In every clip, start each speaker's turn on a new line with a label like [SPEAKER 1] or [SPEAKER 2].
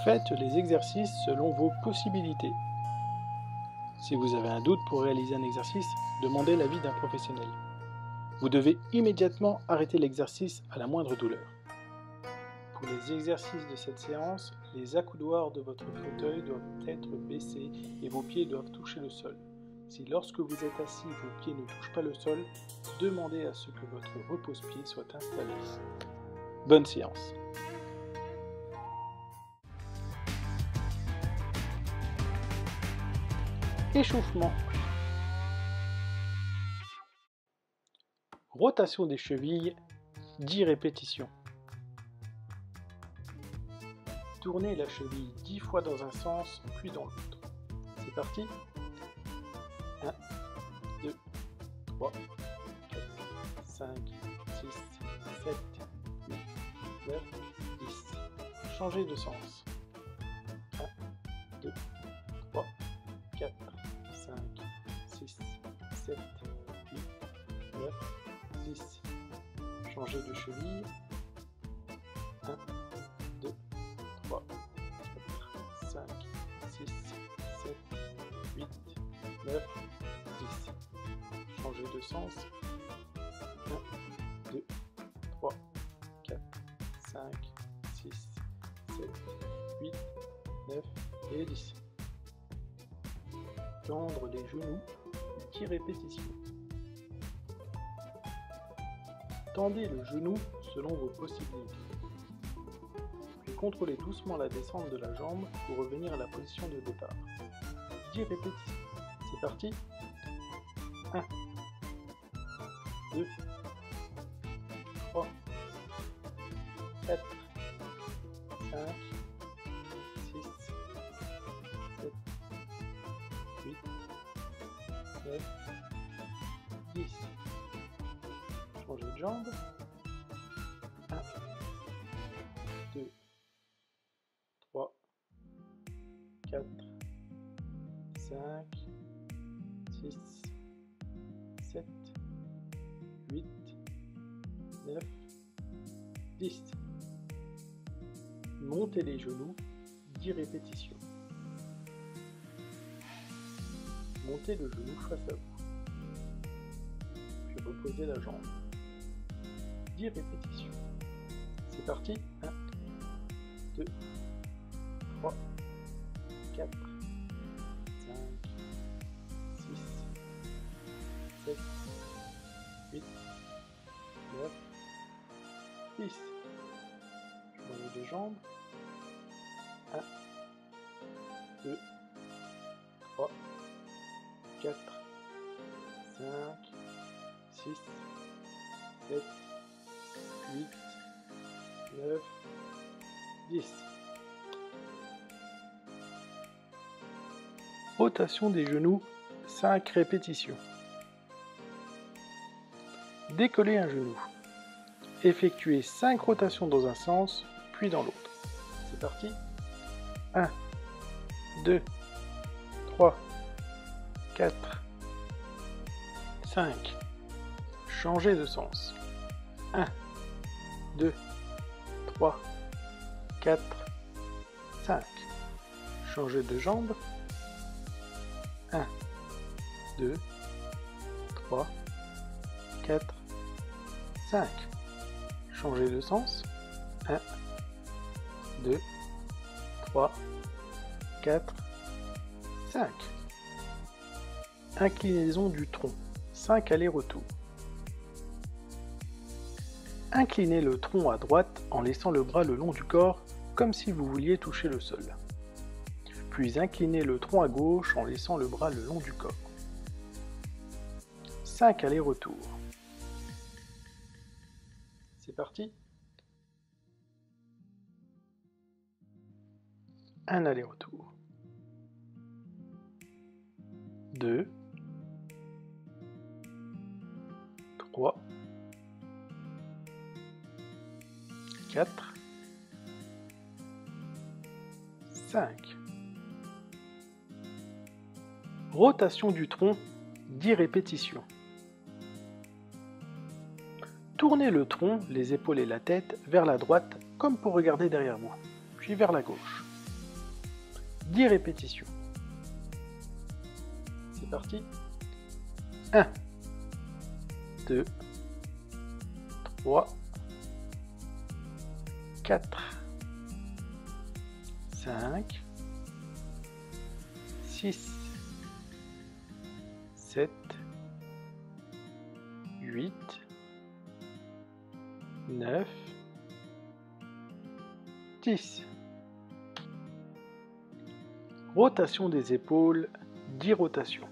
[SPEAKER 1] Faites les exercices selon vos possibilités. Si vous avez un doute pour réaliser un exercice, demandez l'avis d'un professionnel. Vous devez immédiatement arrêter l'exercice à la moindre douleur. Pour les exercices de cette séance, les accoudoirs de votre fauteuil doivent être baissés et vos pieds doivent toucher le sol. Si lorsque vous êtes assis, vos pieds ne touchent pas le sol, demandez à ce que votre repose-pied soit installé. Bonne séance. Échauffement. Rotation des chevilles, 10 répétitions. Tournez la cheville 10 fois dans un sens, puis dans l'autre. C'est parti. 1, 2, 3, 4, 5, 6, 7, 8, 9, 10. Changez de sens. 1, 2, 3, 4, 5, 6, 7, 8, 9, 10. Changez de cheville. 1, 2, 3, 4, 5, 6, 7, 8, 9, 10. Changez de sens. 1, 2, 3, 4, 5, 6, 7, 8, 9 et 10. Tendre les genoux, 10 répétitions. Tendez le genou selon vos possibilités. Puis contrôlez doucement la descente de la jambe pour revenir à la position de départ. 10 répétitions. C'est parti. 1, 2, 3, 4, 5, 6, 7, 8, 9, 10. Changez de jambe. 1, 2, 3, 4, 5, 6, 7, 8, 9, 10. Montez les genoux, 10 répétitions. Montez le genou face à vous. Puis reposez la jambe. 10 répétitions. C'est parti. 1, 2, 3, 4, 5, 6, 7, 8, 9, 10. Changez de jambe. 1, 2, 3, 4, 5, 6, 7, 8, 9, 10. Rotation des genoux, 5 répétitions. Décollez un genou. Effectuez 5 rotations dans un sens, puis dans l'autre. C'est parti. 1, 2, 3, 4, 5. Changez de sens. 1, 2, 3, 4, 5. Changez de jambe. 1, 2, 3, 4, 5. Changez de sens. 1, 2, 3, 4, 5. Inclinaison du tronc. 5 allers-retours. Inclinez le tronc à droite en laissant le bras le long du corps, comme si vous vouliez toucher le sol. Puis inclinez le tronc à gauche en laissant le bras le long du corps. 5 allers-retours. C'est parti. 1 aller-retour. 2, 3, 4, 5. Rotation du tronc, 10 répétitions. Tournez le tronc, les épaules et la tête vers la droite comme pour regarder derrière vous, puis vers la gauche. 10 répétitions. C'est parti. 1, 2, 3, 4, 5, 6, 7, 8, 9, 10. Rotation des épaules, 10 rotations.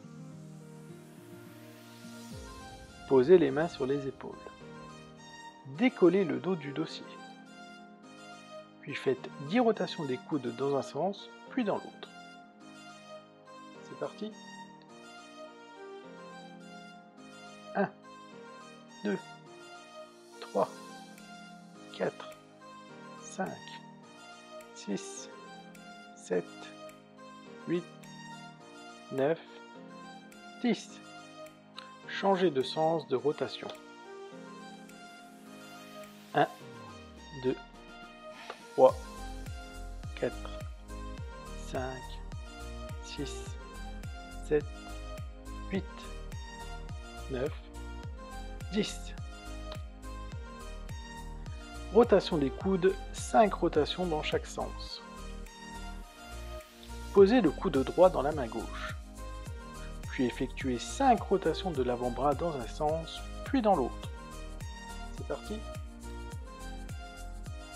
[SPEAKER 1] Posez les mains sur les épaules. Décollez le dos du dossier. Puis faites 10 rotations des coudes dans un sens, puis dans l'autre. C'est parti. 1, 2, 3, 4, 5, 6, 7, 8, 9, 10. Changez de sens de rotation. 1, 2, 3, 4, 5, 6, 7, 8, 9, 10. Rotation des coudes, 5 rotations dans chaque sens. Posez le coude droit dans la main gauche. Puis effectuez 5 rotations de l'avant-bras dans un sens, puis dans l'autre. C'est parti.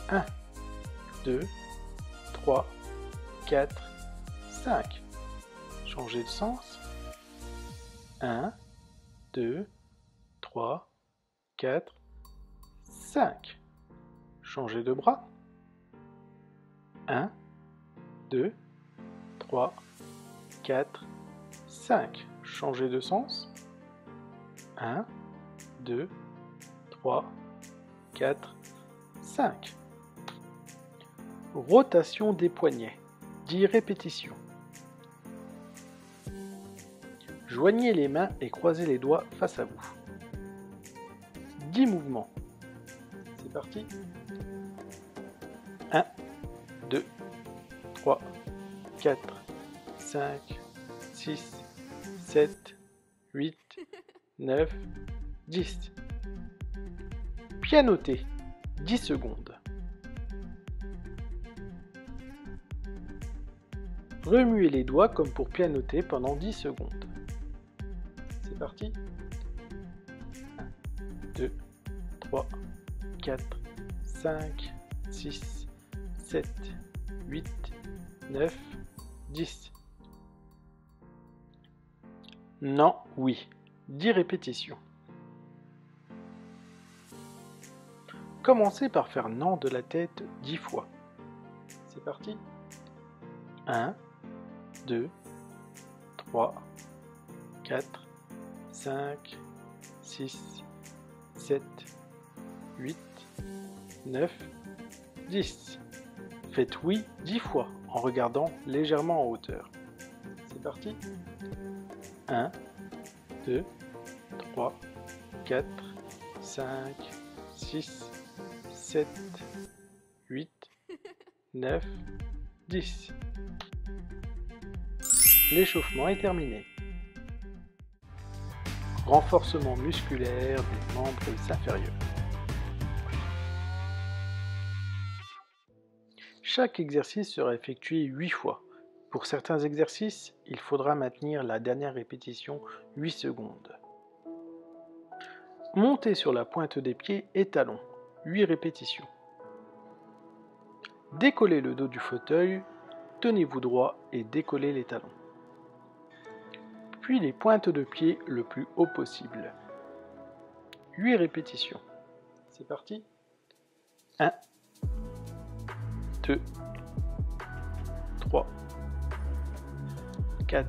[SPEAKER 1] 1, 2, 3, 4, 5. Changez de sens. 1, 2, 3, 4, 5. Changez de bras. 1, 2, 3, 4, 5. Changez de sens. 1, 2, 3, 4, 5. Rotation des poignets. 10 répétitions. Joignez les mains et croisez les doigts face à vous. 10 mouvements. C'est parti. 1, 2, 3, 4, 5, 6, 7, 8, 9, 10. Pianoter. 10 secondes. Remuez les doigts comme pour pianoter pendant 10 secondes. C'est parti. 1, 2, 3, 4, 5, 6, 7, 8, 9, 10. Non, oui. 10 répétitions. Commencez par faire non de la tête 10 fois. C'est parti. 1, 2, 3, 4, 5, 6, 7, 8, 9, 10. Faites oui 10 fois en regardant légèrement en hauteur. C'est parti. 1, 2, 3, 4, 5, 6, 7, 8, 9, 10. L'échauffement est terminé. Renforcement musculaire des membres inférieurs. Chaque exercice sera effectué 8 fois. Pour certains exercices, il faudra maintenir la dernière répétition 8 secondes. Montez sur la pointe des pieds et talons, 8 répétitions. Décollez le dos du fauteuil, tenez-vous droit et décollez les talons. Puis les pointes de pied le plus haut possible. 8 répétitions. C'est parti. 1, 2, 3, 4,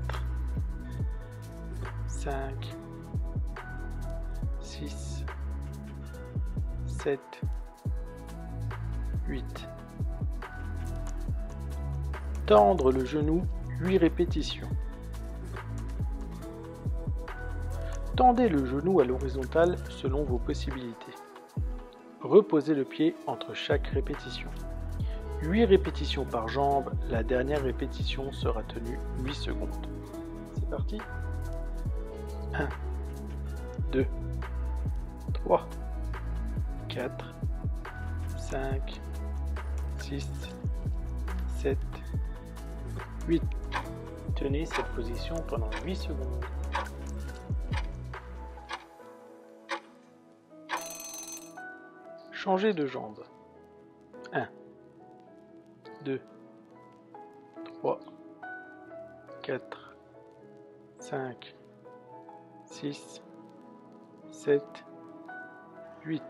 [SPEAKER 1] 5, 6, 7, 8. Tendre le genou, 8 répétitions. Tendez le genou à l'horizontale selon vos possibilités. Reposez le pied entre chaque répétition. 8 répétitions par jambe, la dernière répétition sera tenue 8 secondes. C'est parti. 1, 2, 3, 4, 5, 6, 7, 8. Tenez cette position pendant 8 secondes. Changez de jambe. 1, 2, 3, 4, 5, 6, 7, 8.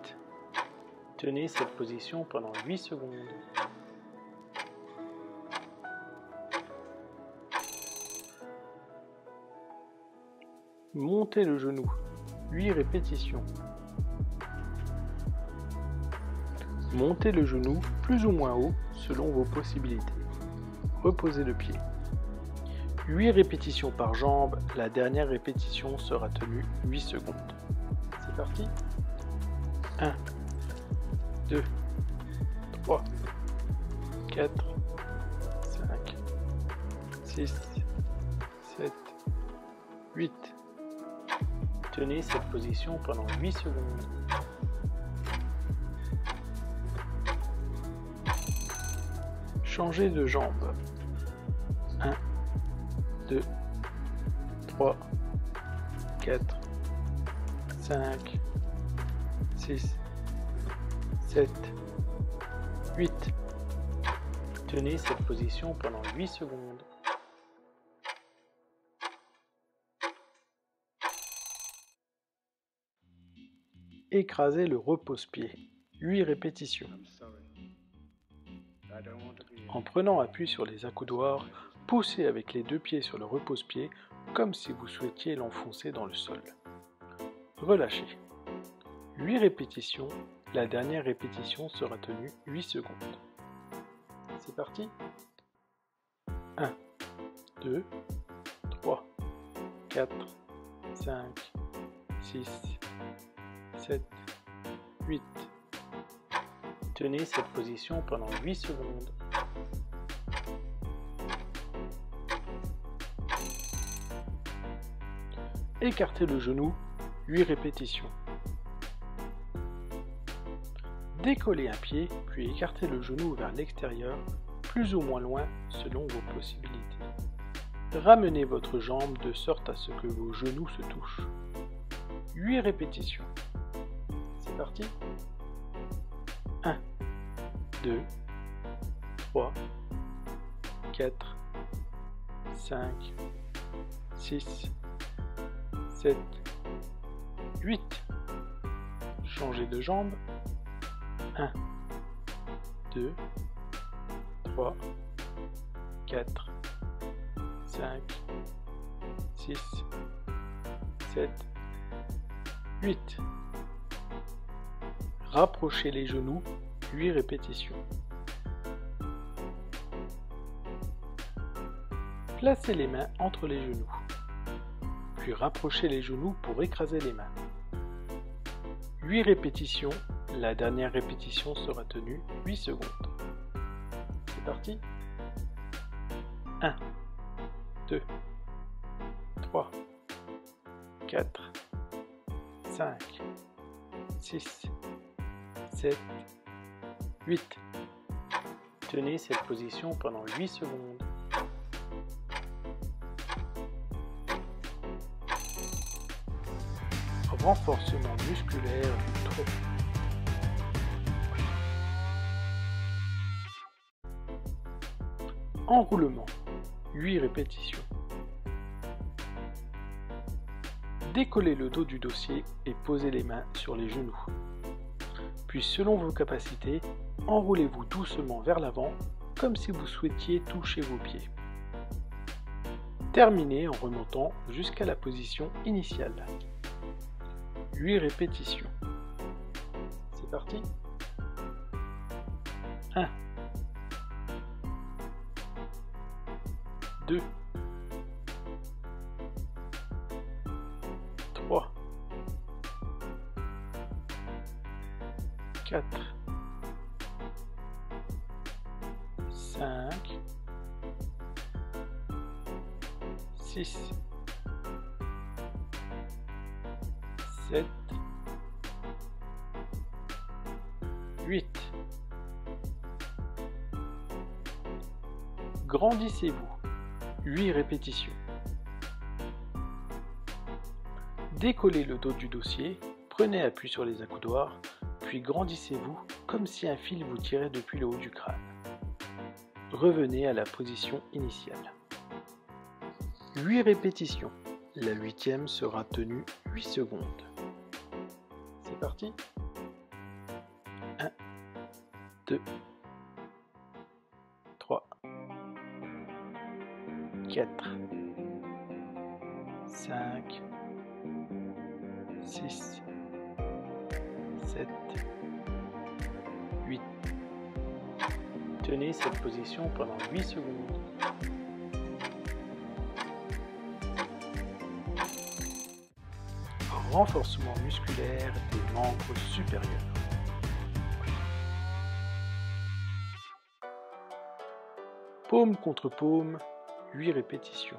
[SPEAKER 1] Tenez cette position pendant 8 secondes. Montez le genou. 8 répétitions. Montez le genou plus ou moins haut selon vos possibilités. Reposez le pied. 8 répétitions par jambe, la dernière répétition sera tenue 8 secondes. C'est parti. 1, 2, 3, 4, 5, 6, 7, 8. Tenez cette position pendant 8 secondes. Changez de jambe. 1, 2, 3, 4, 5, 6, 7, 8. Tenez cette position pendant 8 secondes. Écrasez le repose-pied. 8 répétitions. En prenant appui sur les accoudoirs, poussez avec les deux pieds sur le repose-pied comme si vous souhaitiez l'enfoncer dans le sol. Relâchez. 8 répétitions, la dernière répétition sera tenue 8 secondes. C'est parti. 1, 2, 3, 4, 5, 6, 7, 8. Tenez cette position pendant 8 secondes. Écartez le genou, 8 répétitions. Décollez un pied, puis écartez le genou vers l'extérieur, plus ou moins loin selon vos possibilités. Ramenez votre jambe de sorte à ce que vos genoux se touchent. 8 répétitions. C'est parti. 1, 2, 3, 4, 5, 6, 7, 8. Changez de jambe. 1, 2, 3, 4, 5, 6, 7, 8. Rapprochez les genoux, 8 répétitions. Placez les mains entre les genoux, puis rapprochez les genoux pour écraser les mains. 8 répétitions, la dernière répétition sera tenue 8 secondes. C'est parti. 1, 2, 3, 4, 5, 6, 7, 8. Tenez cette position pendant 8 secondes. Renforcement musculaire du tronc. Enroulement, 8 répétitions. Décollez le dos du dossier et posez les mains sur les genoux. Puis selon vos capacités, enroulez-vous doucement vers l'avant comme si vous souhaitiez toucher vos pieds. Terminez en remontant jusqu'à la position initiale. 8 répétitions. C'est parti. 1, 2, 3, 4, 6, 7, 8. Grandissez-vous. 8 répétitions. Décollez le dos du dossier, prenez appui sur les accoudoirs, puis grandissez-vous comme si un fil vous tirait depuis le haut du crâne. Revenez à la position initiale. 8 répétitions. La 8e sera tenue 8 secondes. C'est parti. 1, 2, 3, 4, 5, 6, 7, 8. Tenez cette position pendant 8 secondes. Renforcement musculaire des membres supérieurs. Paume contre paume, 8 répétitions.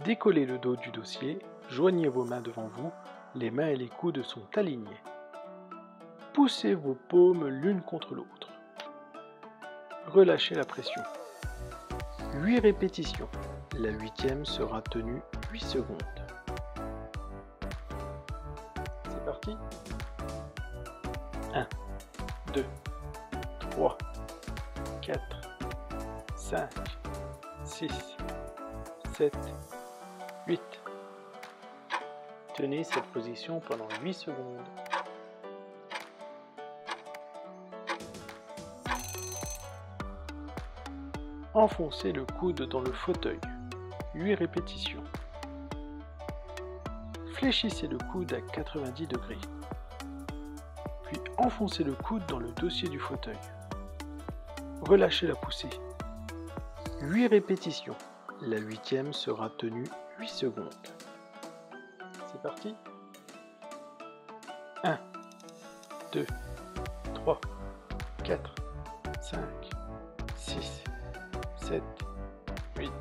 [SPEAKER 1] Décollez le dos du dossier, joignez vos mains devant vous, les mains et les coudes sont alignés. Poussez vos paumes l'une contre l'autre. Relâchez la pression. 8 répétitions. La 8e sera tenue 8 secondes. C'est parti. 1, 2, 3, 4, 5, 6, 7, 8. Tenez cette position pendant 8 secondes. Enfoncez le coude dans le fauteuil. 8 répétitions. Fléchissez le coude à 90 degrés. Puis enfoncez le coude dans le dossier du fauteuil. Relâchez la poussée. 8 répétitions. La 8e sera tenue 8 secondes. C'est parti. 1, 2, 3, 4, 5, 6, 7, 8.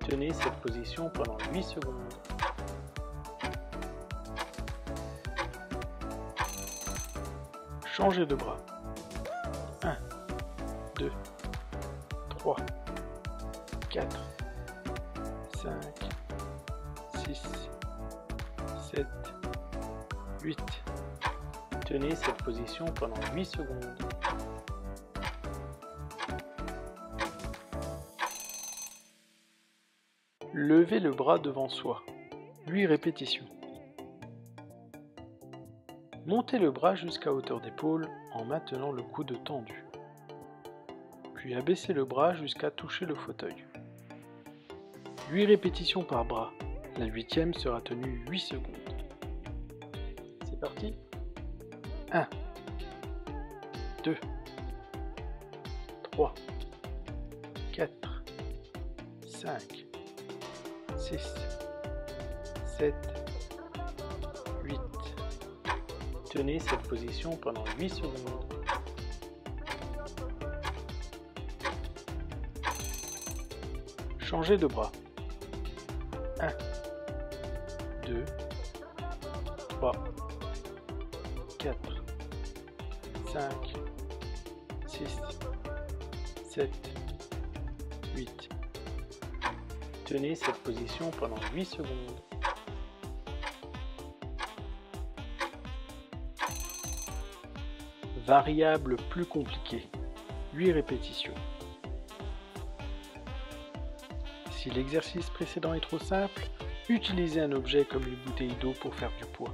[SPEAKER 1] Tenez cette position pendant 8 secondes. Changez de bras. 1, 2, 3, 4, 5, 6, 7, 8. Tenez cette position pendant 8 secondes. Levez le bras devant soi. 8 répétitions. Montez le bras jusqu'à hauteur d'épaule en maintenant le coude tendu. Puis abaissez le bras jusqu'à toucher le fauteuil. 8 répétitions par bras. La 8e sera tenue 8 secondes. C'est parti. 1, 2, 3, 4, 5, 6, 7, 8. Tenez cette position pendant 8 secondes. Changez de bras. 1, 2, 3, 4, 5, 6, 7, 8. Tenez cette position pendant 8 secondes. Variable plus compliquée. 8 répétitions. Si l'exercice précédent est trop simple, utilisez un objet comme une bouteille d'eau pour faire du poids.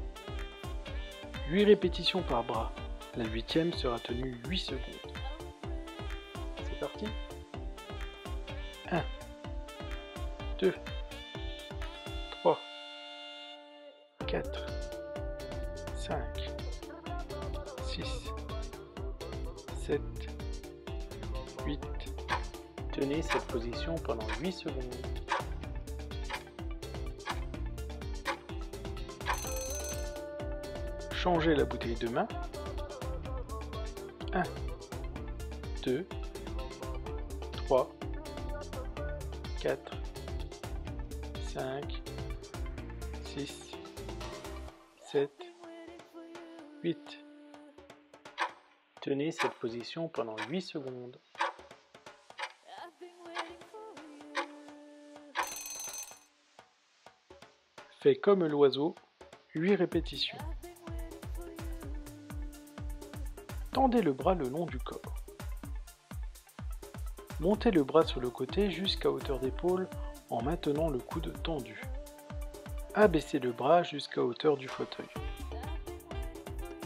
[SPEAKER 1] 8 répétitions par bras. La 8e sera tenue 8 secondes. C'est parti. 1, 2, 3, 4, 5, 6, 7, 8. Tenez cette position pendant 8 secondes. Changez la bouteille de main. 1, 2, 3, 4, 5, 6, 7, 8. Tenez cette position pendant 8 secondes. Faites comme l'oiseau, 8 répétitions. Tendez le bras le long du corps. Montez le bras sur le côté jusqu'à hauteur d'épaule en maintenant le coude tendu. Abaissez le bras jusqu'à hauteur du fauteuil.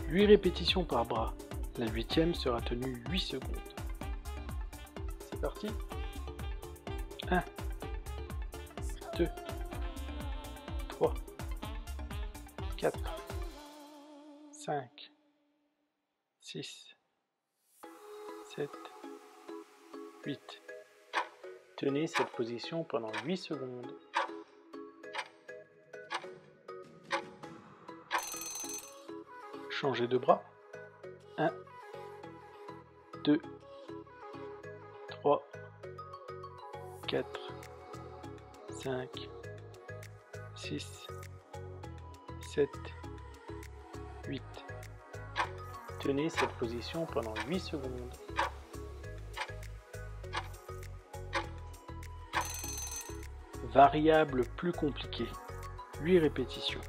[SPEAKER 1] 8 répétitions par bras. La 8e sera tenue 8 secondes. C'est parti. 1, 2, 3, 4, 5, 6, 7, 8. Tenez cette position pendant 8 secondes. Changez de bras. 1, 2, 3, 4, 5, 6, 7, 8. Tenez cette position pendant 8 secondes. Variable plus compliquée. 8 répétitions.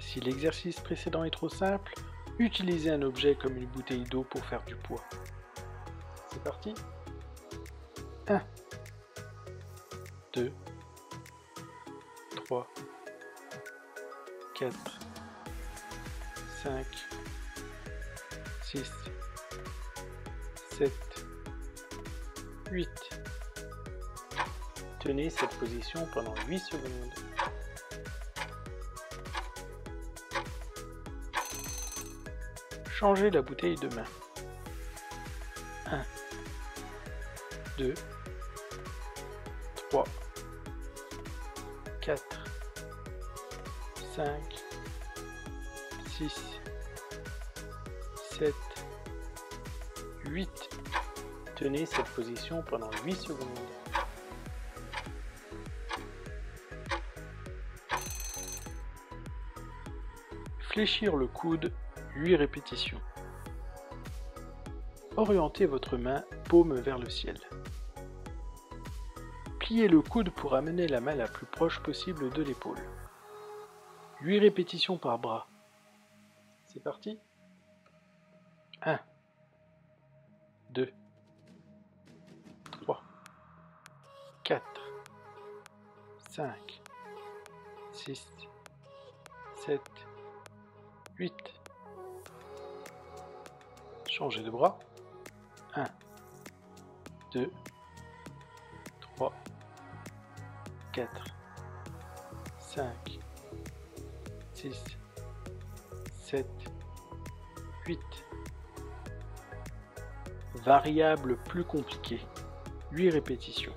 [SPEAKER 1] Si l'exercice précédent est trop simple, utilisez un objet comme une bouteille d'eau pour faire du poids. C'est parti. 1, 2, 3, 4, 5, 6, 7, 8. Tenez cette position pendant 8 secondes. Changez la bouteille de main. 1, 2, 3, 4, 5, 6, 7, 8. Tenez cette position pendant 8 secondes. Fléchir le coude, 8 répétitions. Orientez votre main paume vers le ciel. Pliez le coude pour amener la main la plus proche possible de l'épaule. 8 répétitions par bras. C'est parti. 1, 2, 3, 4, 5, 6, 7, 8. Changez de bras. 1, 2, 3, 4, 5, 6, 7, 8. Variable plus compliquée. 8 répétitions.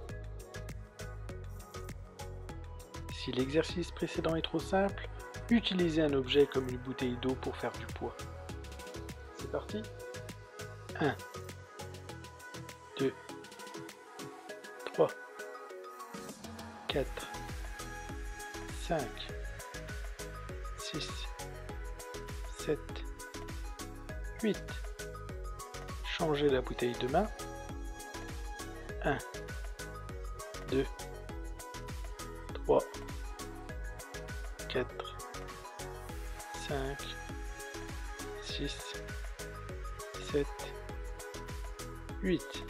[SPEAKER 1] Si l'exercice précédent est trop simple, utilisez un objet comme une bouteille d'eau pour faire du poids. C'est parti. 1, 2, 3, 4, 5, 6, 7, 8. Changez la bouteille de main. 1, 2, 3, 4, 5, 6, 7, 8.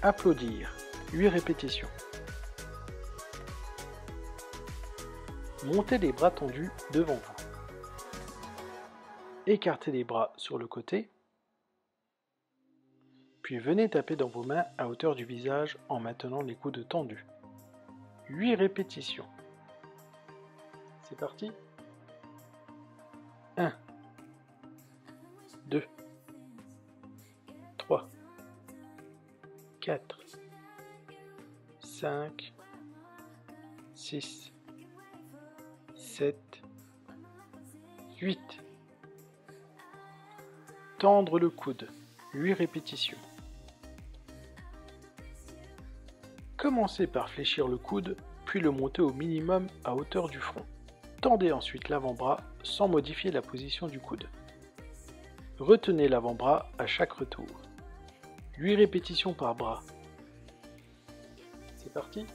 [SPEAKER 1] Applaudir, 8 répétitions. Montez les bras tendus devant vous. Écartez les bras sur le côté. Puis venez taper dans vos mains à hauteur du visage en maintenant les coudes tendus. 8 répétitions. C'est parti. 1, 2, 3, 4, 5, 6, 7, 8. Tendre le coude. 8 répétitions. Commencez par fléchir le coude, puis le monter au minimum à hauteur du front. Tendez ensuite l'avant-bras sans modifier la position du coude. Retenez l'avant-bras à chaque retour. 8 répétitions par bras. C'est parti.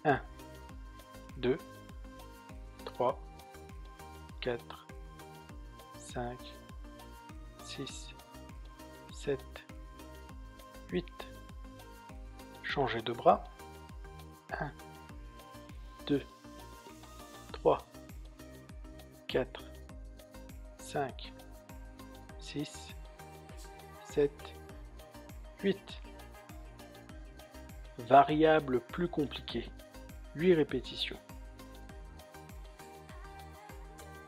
[SPEAKER 1] 1, 2, 3, 4, 5, 6, 7, 8. Changez de bras. 1, 2, 3, 4, 5, 6, 7, 8. Variable plus compliquée. 8 répétitions.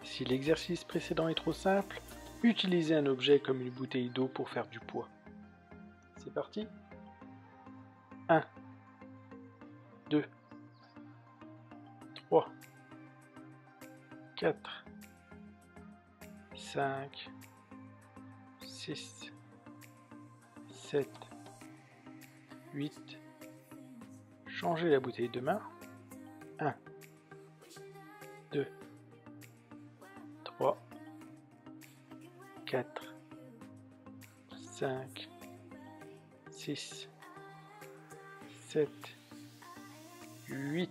[SPEAKER 1] Si l'exercice précédent est trop simple, utilisez un objet comme une bouteille d'eau pour faire du poids. C'est parti. 1, 2, 3, 4, 5, 6, 7, 8. Changez la bouteille de main. 1, 2, 3, 4, 5, 6, 7, 8.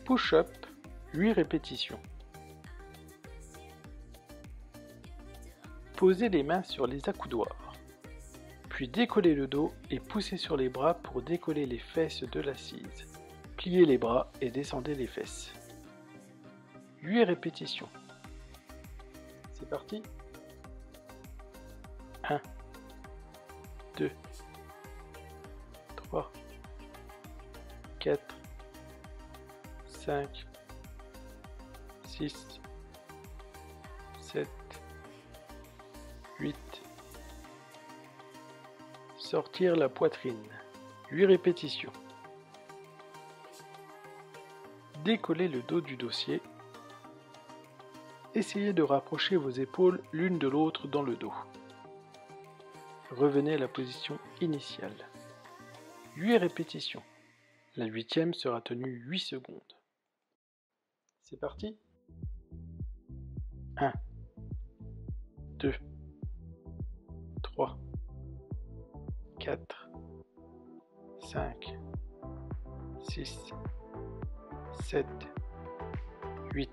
[SPEAKER 1] Push-up, 8 répétitions. Posez les mains sur les accoudoirs, puis décollez le dos et poussez sur les bras pour décoller les fesses de l'assise. Pliez les bras et descendez les fesses. 8 répétitions. C'est parti. 1, 2, 3, 4, 5, 6, 7, 8. Sortir la poitrine. 8 répétitions. Décollez le dos du dossier. Essayez de rapprocher vos épaules l'une de l'autre dans le dos. Revenez à la position initiale. 8 répétitions. La 8e sera tenue 8 secondes. C'est parti. 1, 2, 3, 4, 5, 6, 7, 8.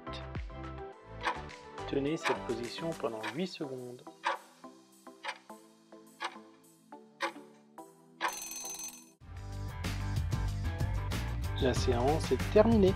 [SPEAKER 1] Tenez cette position pendant 8 secondes. La séance est terminée.